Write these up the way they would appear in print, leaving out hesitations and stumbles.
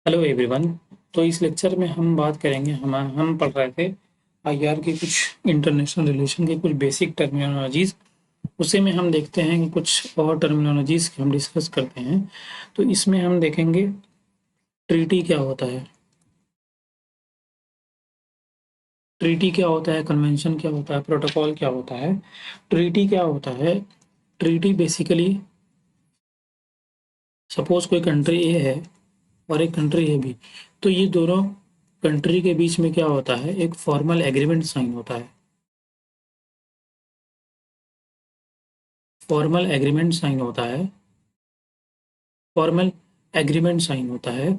Hello everyone. तो इस lecture में हम बात करेंगे, हम पढ़ रहे थे आईआर के कुछ इंटरनेशनल रिलेशन के कुछ बेसिक टर्मिनोलॉजीज। उसी में हम देखते हैं कि कुछ और टर्मिनोलॉजीज हम डिस्कस करते हैं। तो इसमें हम देखेंगे ट्रीटी क्या होता है, ट्रीटी क्या होता है, कन्वेंशन क्या होता है, प्रोटोकॉल क्या होता है। ट्रीटी क्या होता है? ट्रीटी बेसिकली, सपोज कोई कंट्री ए है और एक कंट्री है बी, तो ये दोनों कंट्री के बीच में क्या होता है, एक फॉर्मल एग्रीमेंट साइन होता है। फॉर्मल एग्रीमेंट साइन होता है। फॉर्मल एग्रीमेंट साइन होता है।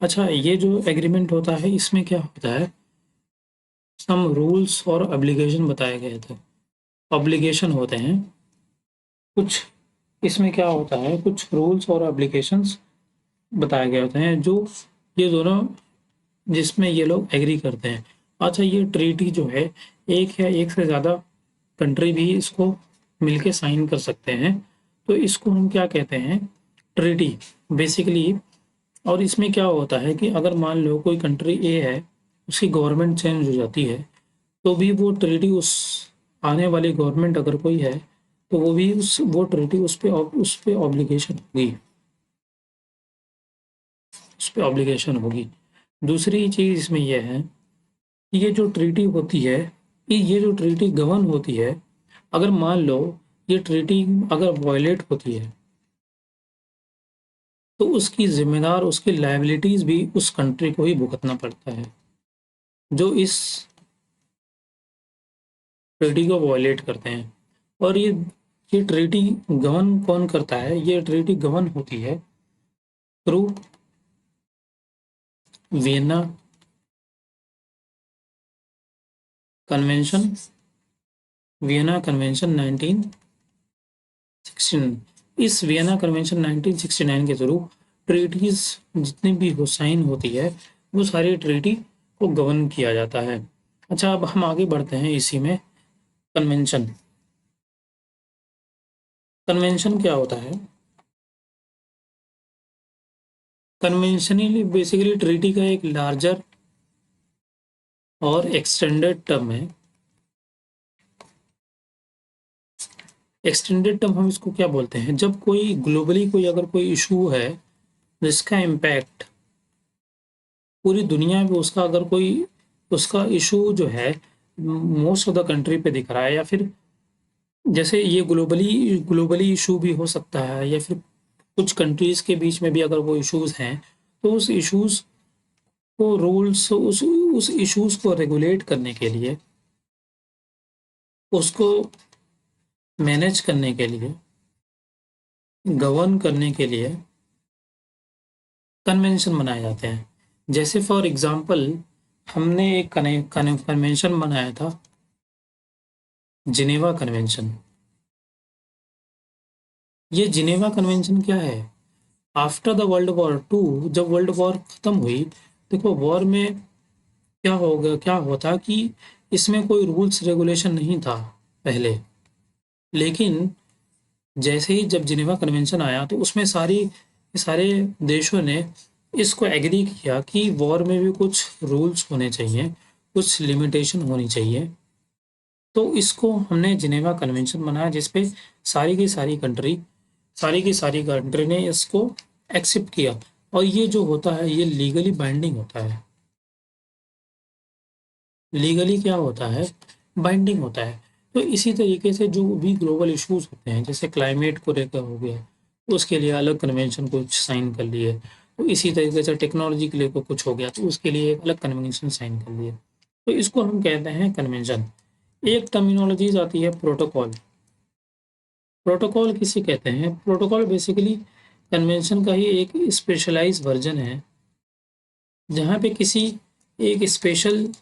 अच्छा, ये जो एग्रीमेंट होता है इसमें क्या होता है, सम रूल्स और ऑब्लिगेशन बताए गए थे। ऑब्लिगेशन होते हैं कुछ, इसमें क्या होता है, कुछ रूल्स और ऑब्लिगेशंस बताए गए होते हैं जो ये दोनों, जिसमें ये लोग एग्री करते हैं। अच्छा, ये ट्रीटी जो है, एक या एक से ज़्यादा कंट्री भी इसको मिलके साइन कर सकते हैं। तो इसको हम क्या कहते हैं, ट्रीटी बेसिकली। और इसमें क्या होता है कि अगर मान लो कोई कंट्री ए है, उसकी गवर्नमेंट चेंज हो जाती है, तो भी वो ट्रीटी उस आने वाली गवर्नमेंट अगर कोई है, तो वो भी वो ट्रीटी उस पे ऑब्लिगेशन होगी, उस पे ऑब्लिगेशन होगी। दूसरी चीज़ इसमें यह है कि ये जो ट्रीटी होती है, ये जो ट्रीटी गवर्न होती है, अगर मान लो ये ट्रीटी अगर वायलेट होती है, तो उसकी जिम्मेदार, उसकी लायबिलिटीज भी उस कंट्री को ही भुगतना पड़ता है जो इस ट्रीटी को वायलेट करते हैं। और ये ट्रीटी गवर्न कौन करता है, ये ट्रीटी गवर्न होती है through Vienna convention. Vienna convention 1969। इस वियना कन्वेंशन 1969 के थ्रू ट्रीटीज जितनी भी हो साइन होती है, वो सारी ट्रीटी को गवर्न किया जाता है। अच्छा, अब हम आगे बढ़ते हैं इसी में। कन्वेंशन, कन्वेंशन क्या होता है? कन्वेंशनली बेसिकली ट्रीटी का एक लार्जर और एक्सटेंडेड टर्म है। एक्सटेंडेड टर्म हम इसको क्या बोलते हैं, जब कोई ग्लोबली कोई अगर कोई इशू है जिसका इम्पैक्ट पूरी दुनिया में, उसका अगर कोई उसका इशू जो है मोस्ट ऑफ द कंट्री पे दिख रहा है, या फिर जैसे ये ग्लोबली ग्लोबली इशू भी हो सकता है, या फिर कुछ कंट्रीज के बीच में भी अगर वो इश्यूज हैं, तो उस इश्यूज को रूल्स, उस इश्यूज को रेगुलेट करने के लिए, उसको मैनेज करने के लिए, गवर्न करने के लिए कन्वेंशन बनाए जाते हैं। जैसे फॉर एग्जांपल, हमने एक कन्वेंशन बनाया था, जिनेवा कन्वेंशन। ये जिनेवा कन्वेंशन क्या है, after the world war two, जब वर्ल्ड वॉर खत्म हुई, देखो वॉर में क्या हो गया, क्या होता कि इसमें कोई रूल्स रेगुलेशन नहीं था पहले, लेकिन जैसे ही जब जिनेवा कन्वेंशन आया, तो उसमें सारे देशों ने इसको एग्री किया कि वॉर में भी कुछ रूल्स होने चाहिए, कुछ लिमिटेशन होनी चाहिए। तो इसको हमने जिनेवा कन्वेंशन बनाया, जिसपे सारी की सारी कंट्री ने इसको एक्सेप्ट किया। और ये जो होता है, ये लीगली बाइंडिंग होता है। लीगली क्या होता है, बाइंडिंग होता है। तो इसी तरीके से जो भी ग्लोबल इश्यूज होते हैं, जैसे क्लाइमेट को लेकर हो गया, तो उसके लिए अलग कन्वेंशन कुछ साइन कर लिए। तो इसी तरीके से टेक्नोलॉजी के लिए को कुछ हो गया, तो उसके लिए एक अलग कन्वेंशन साइन कर लिए। तो इसको हम कहते हैं कन्वेंशन। एक टर्मिनोलॉजीज आती है प्रोटोकॉल। प्रोटोकॉल किसे कहते हैं? प्रोटोकॉल बेसिकली कन्वेंशन का ही एक स्पेशलाइज वर्जन है, जहाँ पे किसी एक स्पेशल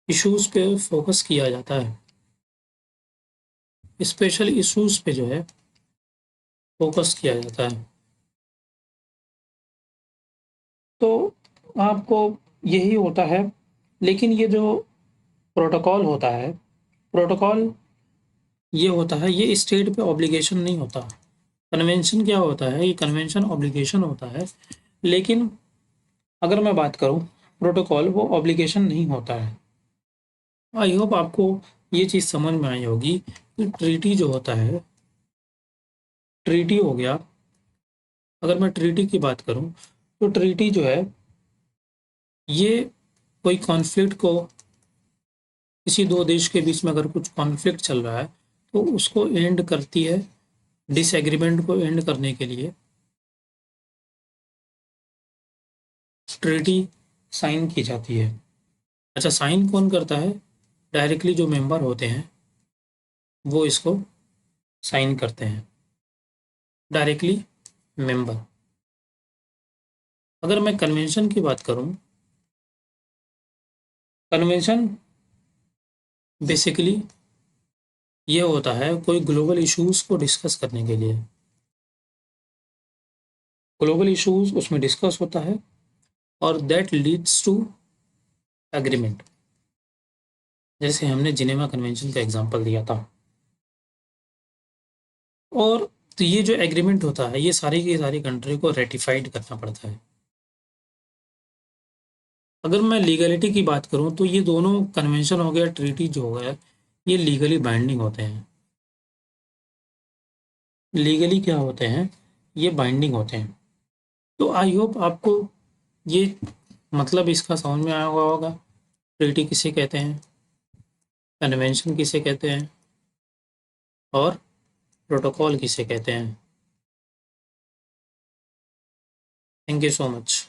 इश्यूज पे फोकस किया जाता है। स्पेशल इश्यूज पे जो है फोकस किया जाता है। तो आपको यही होता है। लेकिन ये जो प्रोटोकॉल होता है, प्रोटोकॉल ये होता है, ये स्टेट पे ऑब्लिगेशन नहीं होता। कन्वेंशन क्या होता है, ये कन्वेंशन ऑब्लिगेशन होता है। लेकिन अगर मैं बात करूं प्रोटोकॉल, वो ऑब्लिगेशन नहीं होता है। आई होप आपको ये चीज़ समझ में आई होगी कि ट्रीटी जो होता है, ट्रीटी हो गया, अगर मैं ट्रीटी की बात करूं तो ट्रीटी जो है ये कोई कॉन्फ्लिक्ट को, किसी दो देश के बीच में अगर कुछ कॉन्फ्लिक्ट चल रहा है तो उसको एंड करती है, डिसएग्रीमेंट को एंड करने के लिए ट्रीटी साइन की जाती है। अच्छा, साइन कौन करता है? डायरेक्टली जो मेंबर होते हैं वो इसको साइन करते हैं, डायरेक्टली मेंबर। अगर मैं कन्वेंशन की बात करूं, कन्वेंशन बेसिकली ये होता है कोई ग्लोबल इश्यूज को डिस्कस करने के लिए। ग्लोबल इश्यूज उसमें डिस्कस होता है और दैट लीड्स टू एग्रीमेंट। जैसे हमने जिनेवा कन्वेंशन का एग्जांपल दिया था। और तो ये जो एग्रीमेंट होता है ये सारी की सारी कंट्री को रेटिफाइड करना पड़ता है। अगर मैं लीगलिटी की बात करूं तो ये दोनों कन्वेंशन हो गया, ट्रीटी जो हो गया, ये लीगली बाइंडिंग होते हैं। लीगली क्या होते हैं? ये बाइंडिंग होते हैं। तो आई होप आपको ये मतलब इसका समझ में आया हुआ होगा। ट्रीटी किसे कहते हैं, कन्वेंशन किसे कहते हैं और प्रोटोकॉल किसे कहते हैं। Thank you so much.